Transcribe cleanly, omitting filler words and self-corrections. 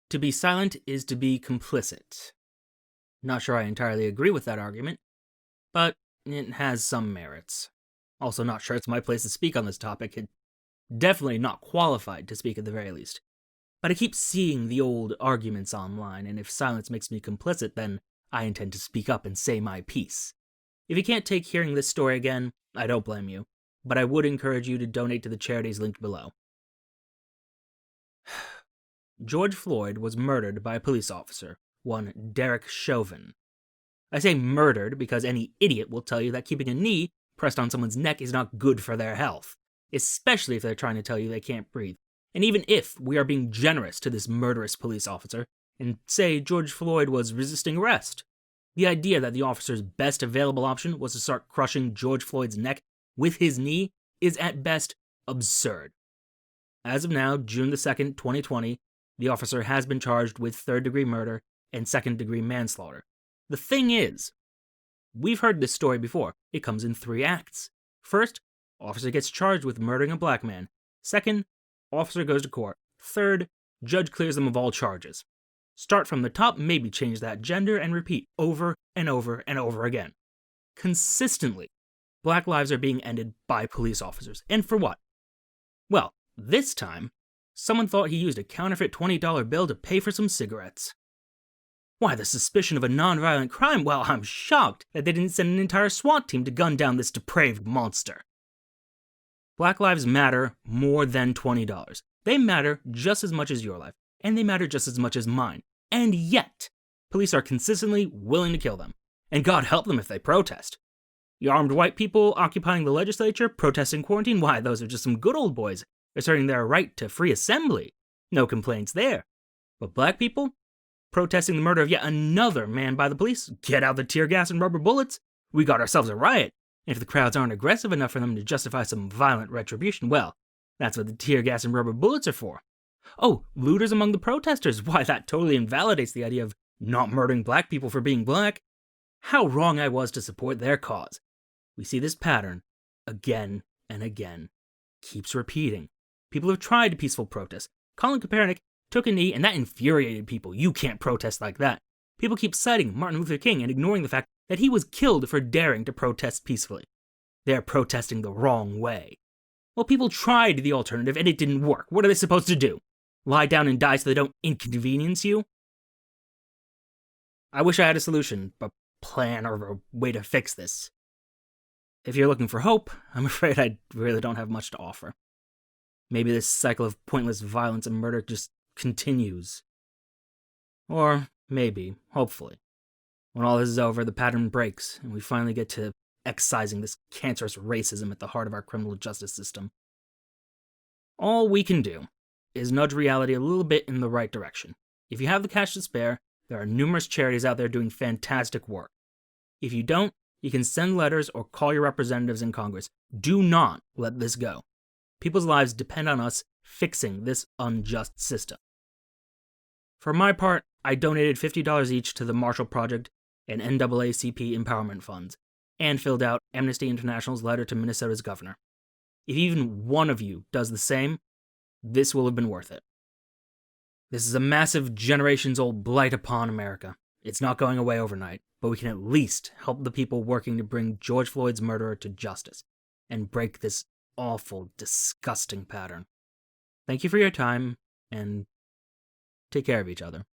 To be silent is to be complicit. Not sure I entirely agree with that argument, but it has some merits. Also, not sure it's my place to speak on this topic. Definitely not qualified to speak at the very least. But I keep seeing the old arguments online, and if silence makes me complicit, then I intend to speak up and say my piece. If you can't take hearing this story again, I don't blame you, but I would encourage you to donate to the charities linked below. George Floyd was murdered by a police officer, one Derek Chauvin. I say murdered because any idiot will tell you that keeping a knee pressed on someone's neck is not good for their health, especially if they're trying to tell you they can't breathe. And even if we are being generous to this murderous police officer, and say George Floyd was resisting arrest, the idea that the officer's best available option was to start crushing George Floyd's neck with his knee is at best absurd. As of now, June the 2nd, 2020, the officer has been charged with third-degree murder and second-degree manslaughter. The thing is, we've heard this story before. It comes in 3 acts. First, officer gets charged with murdering a black man. Second, officer goes to court. Third, judge clears them of all charges. Start from the top, maybe change that gender, and repeat over and over and over again. Consistently, black lives are being ended by police officers. And for what? Well, this time, someone thought he used a counterfeit $20 bill to pay for some cigarettes. Why, the suspicion of a non-violent crime? Well, I'm shocked that they didn't send an entire SWAT team to gun down this depraved monster. Black lives matter more than $20. They matter just as much as your life, and they matter just as much as mine. And yet, police are consistently willing to kill them. And God help them if they protest. The armed white people occupying the legislature, protesting quarantine, why, those are just some good old boys asserting their right to free assembly. No complaints there. But black people? Protesting the murder of yet another man by the police? Get out the tear gas and rubber bullets. We got ourselves a riot. And if the crowds aren't aggressive enough for them to justify some violent retribution, well, that's what the tear gas and rubber bullets are for. Oh, looters among the protesters? Why, that totally invalidates the idea of not murdering black people for being black. How wrong I was to support their cause. We see this pattern again and again. Keeps repeating. People have tried peaceful protests. Colin Kaepernick took a knee, and that infuriated people. You can't protest like that. People keep citing Martin Luther King and ignoring the fact that he was killed for daring to protest peacefully. They're protesting the wrong way. Well, people tried the alternative, and it didn't work. What are they supposed to do? Lie down and die so they don't inconvenience you? I wish I had a solution, a plan, or a way to fix this. If you're looking for hope, I'm afraid I really don't have much to offer. Maybe this cycle of pointless violence and murder just continues. Or maybe, hopefully, when all this is over, the pattern breaks and we finally get to excising this cancerous racism at the heart of our criminal justice system. All we can do is nudge reality a little bit in the right direction. If you have the cash to spare, there are numerous charities out there doing fantastic work. If you don't, you can send letters or call your representatives in Congress. Do not let this go. People's lives depend on us fixing this unjust system. For my part, I donated $50 each to the Marshall Project and NAACP empowerment funds, and filled out Amnesty International's letter to Minnesota's governor. If even one of you does the same, this will have been worth it. This is a massive, generations-old blight upon America. It's not going away overnight, but we can at least help the people working to bring George Floyd's murderer to justice, and break this awful, disgusting pattern. Thank you for your time, and take care of each other.